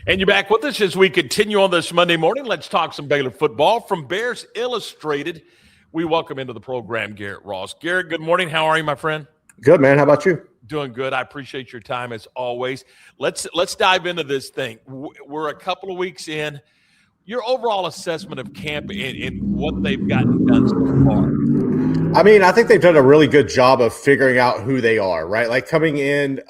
And you're back with us as we continue on this Monday morning. Let's talk some Baylor football from Bears Illustrated. We welcome into the program Garrett Ross. Garrett, good morning. How are you, my friend? Good, man. How about you? Doing good. I appreciate your time as always. Let's dive into this thing. We're a couple of weeks in. Your overall assessment of camp and what they've gotten done so far. I mean, I think they've done a really good job of figuring out who they are, right? Like coming in,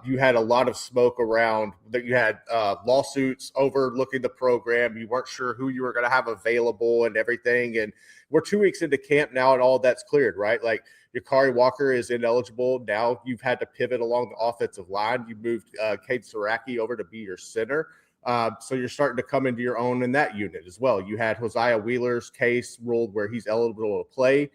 you had a lot of smoke around that. You had lawsuits overlooking the program. You weren't sure who you were going to have available and everything. And we're 2 weeks into camp now, and all that's cleared, right? Like your Karr Walker is ineligible. Now you've had to pivot along the offensive line. You moved Cade Saraki over to be your center. So you're starting to come into your own in that unit as well. You had Hosea Wheeler's case ruled where he's eligible to play.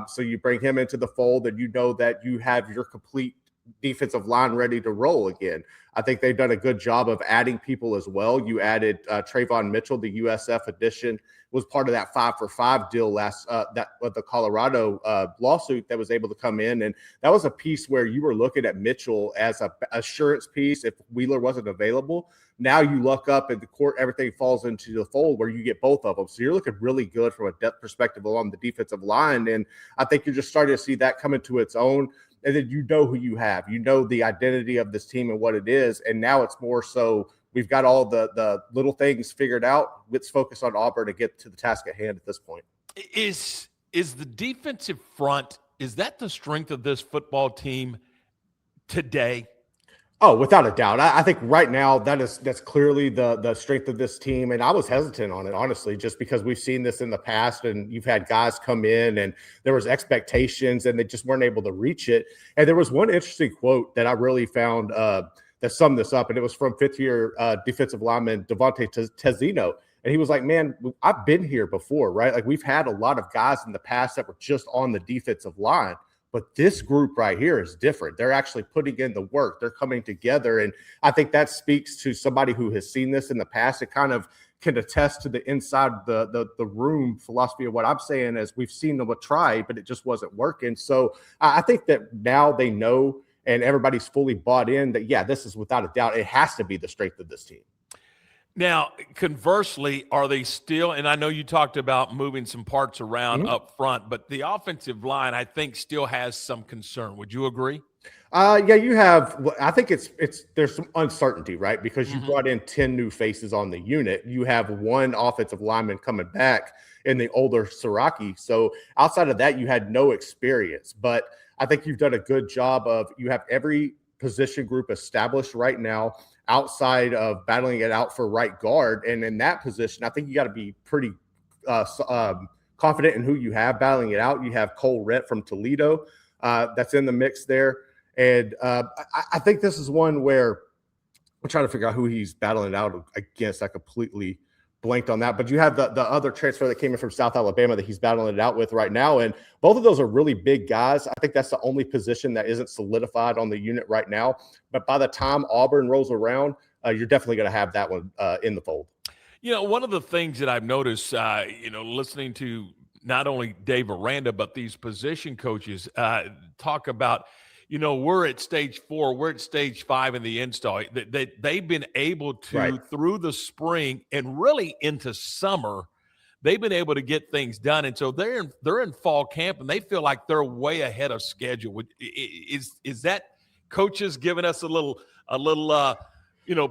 So you bring him into the fold, and you know that you have your complete defensive line ready to roll again. I think they've done a good job of adding people as well. You added Trayvon Mitchell, the USF addition, was part of that 5-for-5 deal last that with the Colorado lawsuit that was able to come in, and that was a piece where you were looking at Mitchell as a assurance piece if Wheeler wasn't available. Now you look up at the court, everything falls into the fold where you get both of them. So you're looking really good from a depth perspective along the defensive line. And I think you're just starting to see that come into its own. And then you know who you have. You know the identity of this team and what it is. And now it's more so we've got all the little things figured out. Let's focus on Auburn to get to the task at hand at this point. Is the defensive front, is that the strength of this football team today? Oh, without a doubt. I think right now that's clearly the strength of this team. And I was hesitant on it, honestly, just because we've seen this in the past and you've had guys come in and there was expectations and they just weren't able to reach it. And there was one interesting quote that I really found that summed this up, and it was from fifth-year defensive lineman Devontae Tezzino. And he was like, man, I've been here before, right? Like we've had a lot of guys in the past that were just on the defensive line. But this group right here is different. They're actually putting in the work. They're coming together. And I think that speaks to somebody who has seen this in the past. It kind of can attest to the inside the room philosophy of what I'm saying is we've seen them try, but it just wasn't working. So I think that now they know and everybody's fully bought in that, yeah, this is without a doubt, it has to be the strength of this team. Now, conversely, are they still, and I know you talked about moving some parts around up front, but the offensive line, I think, still has some concern. Would you agree? Yeah, you have. I think there's some uncertainty, right? Because you brought in 10 new faces on the unit. You have one offensive lineman coming back in the older Saraki. So outside of that, you had no experience. But I think you've done a good job of you have every position group established right now outside of battling it out for right guard. And in that position, I think you got to be pretty confident in who you have battling it out. You have Cole Rett from Toledo that's in the mix there. And I think this is one where I'm trying to figure out who he's battling it out against. I completely blanked on that. But you have the other transfer that came in from South Alabama that he's battling it out with right now. And both of those are really big guys. I think that's the only position that isn't solidified on the unit right now. But by the time Auburn rolls around, you're definitely going to have that one in the fold. You know, one of the things that I've noticed, listening to not only Dave Aranda, but these position coaches talk about, we're at stage 4, we're at stage 5 in the install. They've been able to, through the spring and really into summer, they've been able to get things done. And so they're in fall camp, and they feel like they're way ahead of schedule. Is that coaches giving us a little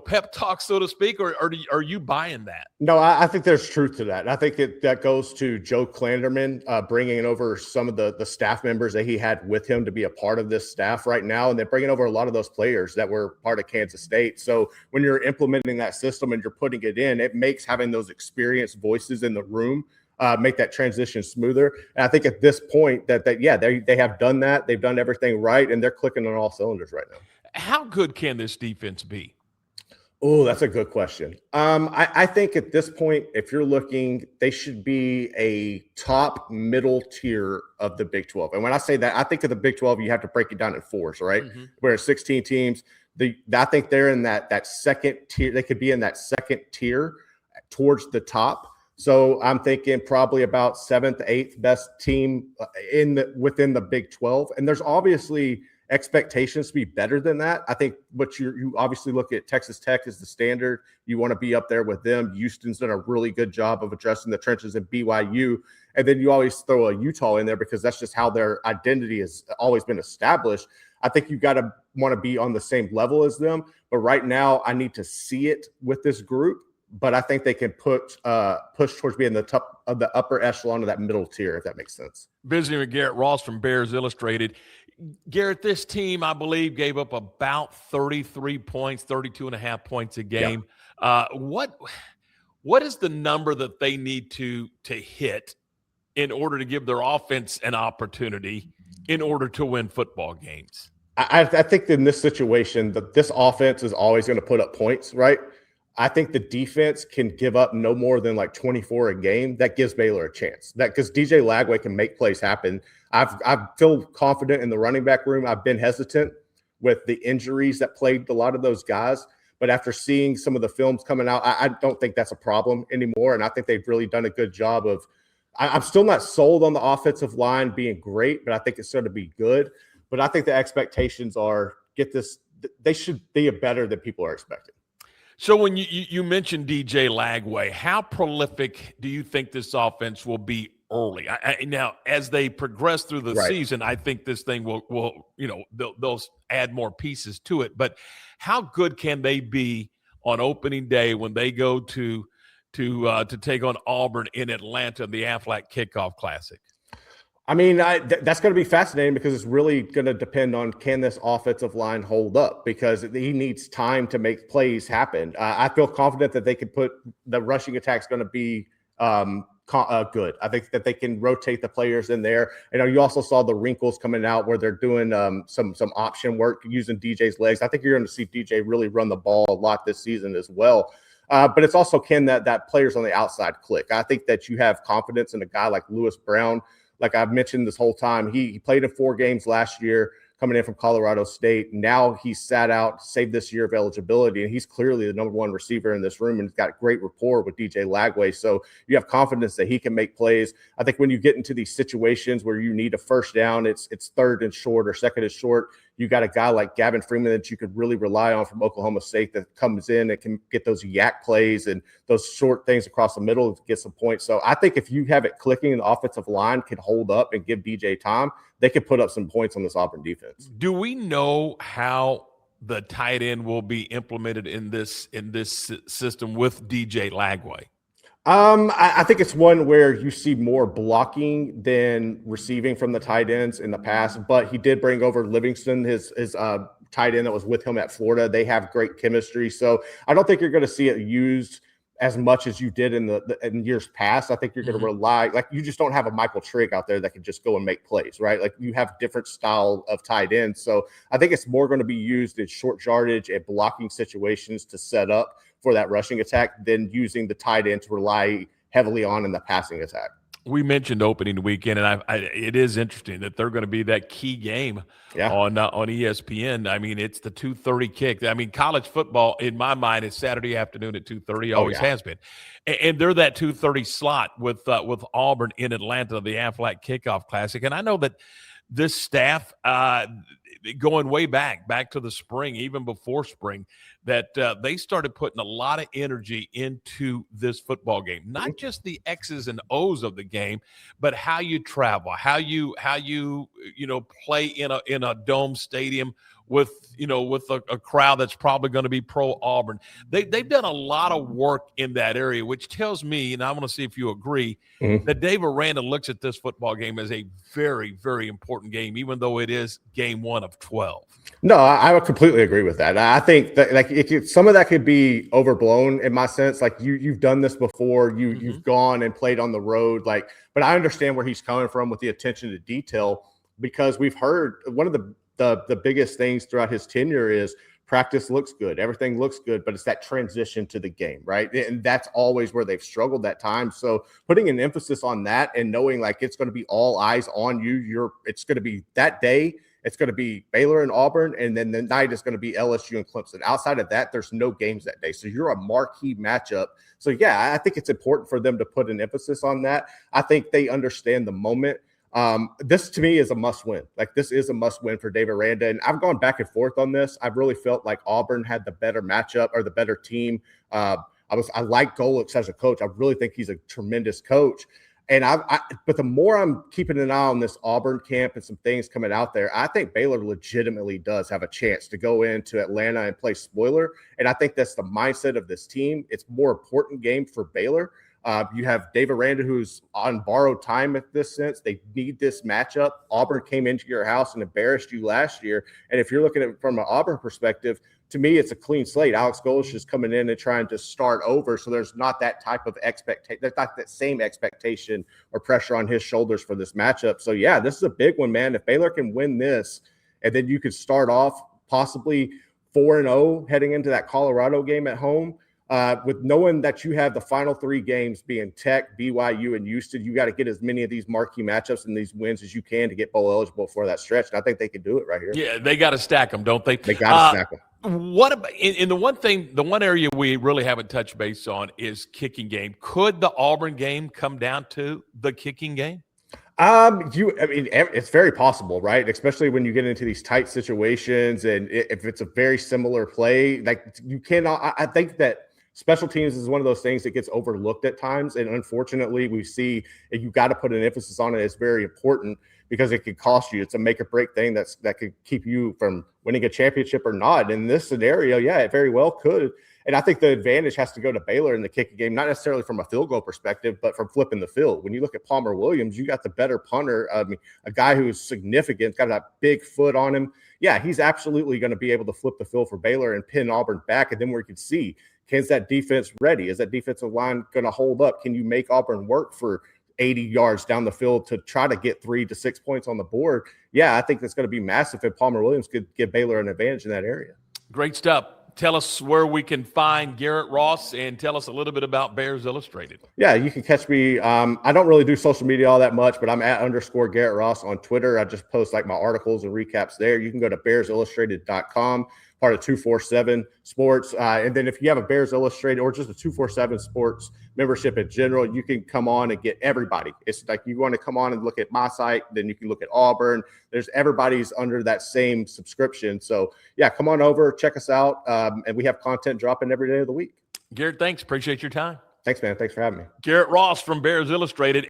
pep talk, so to speak, or are you buying that? No, I think there's truth to that. I think that goes to Joe Klanderman bringing over some of the staff members that he had with him to be a part of this staff right now, and they're bringing over a lot of those players that were part of Kansas State. So when you're implementing that system and you're putting it in, it makes having those experienced voices in the room make that transition smoother. And I think at this point they have done that. They've done everything right, and they're clicking on all cylinders right now. How good can this defense be? Oh, that's a good question. I think at this point, if you're looking, they should be a top middle tier of the Big 12. And when I say that, I think of the Big 12, you have to break it down in fours, right? Where 16 teams, I think they're in that second tier. They could be in that second tier towards the top. So I'm thinking probably about 7th, 8th best team within the Big 12. And there's obviously expectations to be better than that. I think what you obviously look at Texas Tech as the standard. You want to be up there with them. Houston's done a really good job of addressing the trenches at BYU. And then you always throw a Utah in there because that's just how their identity has always been established. I think you got to want to be on the same level as them. But right now, I need to see it with this group. But I think they can push towards being the top of the upper echelon of that middle tier, if that makes sense. Visiting with Garrett Ross from Bears Illustrated. Garrett, this team, I believe, gave up about 33 points, 32 and a half points a game. Yeah. What is the number that they need to hit in order to give their offense an opportunity in order to win football games? I think in this situation, this offense is always going to put up points, right? I think the defense can give up no more than like 24 a game. That gives Baylor a chance. That because DJ Lagway can make plays happen. I feel confident in the running back room. I've been hesitant with the injuries that plagued a lot of those guys. But after seeing some of the films coming out, I don't think that's a problem anymore. And I think they've really done a good job of – I'm still not sold on the offensive line being great, but I think it's going to be good. But I think the expectations are they should be better than people are expecting. So when you mentioned DJ Lagway, how prolific do you think this offense will be early? Now, as they progress through the season, I think this thing will they'll add more pieces to it. But how good can they be on opening day when they go to take on Auburn in Atlanta, the Aflac Kickoff Classic? I mean, that's going to be fascinating because it's really going to depend on can this offensive line hold up because he needs time to make plays happen. I feel confident that they can put the rushing attack is going to be good. I think that they can rotate the players in there. You also saw the wrinkles coming out where they're doing some option work using DJ's legs. I think you're going to see DJ really run the ball a lot this season as well. But it's also can that players on the outside click. I think that you have confidence in a guy like Lewis Brown. Like I've mentioned this whole time, he played in 4 games last year coming in from Colorado State. Now he's sat out, saved this year of eligibility, and he's clearly the number 1 receiver in this room and he's got great rapport with DJ Lagway. So you have confidence that he can make plays. I think when you get into these situations where you need a first down, it's 3rd and short or 2nd and short, you got a guy like Gavin Freeman that you could really rely on from Oklahoma State that comes in and can get those yak plays and those short things across the middle to get some points. So I think if you have it clicking and the offensive line can hold up and give DJ time, they could put up some points on this Auburn defense. Do we know how the tight end will be implemented in this system with DJ Lagway? I think it's one where you see more blocking than receiving from the tight ends in the past, but he did bring over Livingston, his tight end that was with him at Florida. They have great chemistry. So I don't think you're going to see it used as much as you did in years past. I think you're going to rely, like you just don't have a Michael Trigg out there that can just go and make plays, right? Like you have different style of tight ends. So I think it's more going to be used in short yardage and blocking situations to set up for that rushing attack than using the tight end to rely heavily on in the passing attack. We mentioned opening weekend, and it is interesting that they're going to be that key game on ESPN. I mean, it's the 2:30 kick. I mean, college football, in my mind, is Saturday afternoon at 2:30. Always has been. And they're that 2:30 slot with Auburn in Atlanta, the Aflac Kickoff Classic. And I know that this staff, going way back to the spring, even before spring, that they started putting a lot of energy into this football game. Not just the X's and O's of the game, but how you travel, how you play in a dome stadium with a crowd that's probably going to be pro Auburn. They've done a lot of work in that area, which tells me, and I want to see if you agree, that Dave Aranda looks at this football game as a very, very important game, even though it is game 1 of 12. No, I would completely agree with that. I think that some of that could be overblown in my sense. Like you've done this before, you've gone and played on the road. But I understand where he's coming from with the attention to detail, because we've heard one of the biggest things throughout his tenure is practice looks good, everything looks good, but it's that transition to the game, right? And that's always where they've struggled at times. So putting an emphasis on that and knowing like it's going to be all eyes on you. It's going to be that day. It's going to be Baylor and Auburn, and then the night is going to be LSU and Clemson. Outside of that, there's no games that day. So you're a marquee matchup. So, yeah, I think it's important for them to put an emphasis on that. I think they understand the moment. This to me is a must win. Like this is a must win for Dave Aranda. And I've gone back and forth on this. I've really felt like Auburn had the better matchup or the better team. I like Golix as a coach. I really think he's a tremendous coach. And but the more I'm keeping an eye on this Auburn camp and some things coming out there, I think Baylor legitimately does have a chance to go into Atlanta and play spoiler. And I think that's the mindset of this team. It's a more important game for Baylor. You have Dave Aranda, who's on borrowed time at this sense. They need this matchup. Auburn came into your house and embarrassed you last year. And if you're looking at it from an Auburn perspective, to me, it's a clean slate. Alex Golesh is coming in and trying to start over. So there's not that type of expectation. There's not that same expectation or pressure on his shoulders for this matchup. So, yeah, this is a big one, man. If Baylor can win this, and then you could start off possibly 4-0 heading into that Colorado game at home, with knowing that you have the final 3 games being Tech, BYU, and Houston, you got to get as many of these marquee matchups and these wins as you can to get bowl eligible for that stretch. And I think they can do it right here. Yeah, they got to stack them, don't they? They got to stack them. What about in the one area we really haven't touched base on is kicking game. Could the Auburn game come down to the kicking game? It's very possible, right? Especially when you get into these tight situations, and if it's a very similar play, like you cannot. I think that special teams is one of those things that gets overlooked at times, and unfortunately, we see you got to put an emphasis on it. It's very important because it could cost you. It's a make or break thing that could keep you from winning a championship or not. In this scenario, yeah, it very well could. And I think the advantage has to go to Baylor in the kicking game, not necessarily from a field goal perspective, but from flipping the field. When you look at Palmer Williams, you got the better punter. I mean, a guy who's significant, got that big foot on him. Yeah, he's absolutely going to be able to flip the field for Baylor and pin Auburn back. And then we can see, is that defense ready? Is that defensive line going to hold up? Can you make Auburn work for 80 yards down the field to try to get 3 to 6 points on the board? Yeah, I think that's going to be massive if Palmer Williams could give Baylor an advantage in that area. Great stuff. Tell us where we can find Garrett Ross and tell us a little bit about Bears Illustrated. Yeah, you can catch me. I don't really do social media all that much, but I'm at _Garrett Ross on Twitter. I just post like my articles and recaps there. You can go to bearsillustrated.com, part of 247 Sports. And then if you have a Bears Illustrated or just a 247 Sports membership in general, you can come on and get everybody. It's like you want to come on and look at my site, then you can look at Auburn. There's everybody's under that same subscription. So, yeah, come on over, check us out, and we have content dropping every day of the week. Garrett, thanks. Appreciate your time. Thanks, man. Thanks for having me. Garrett Ross from Bears Illustrated.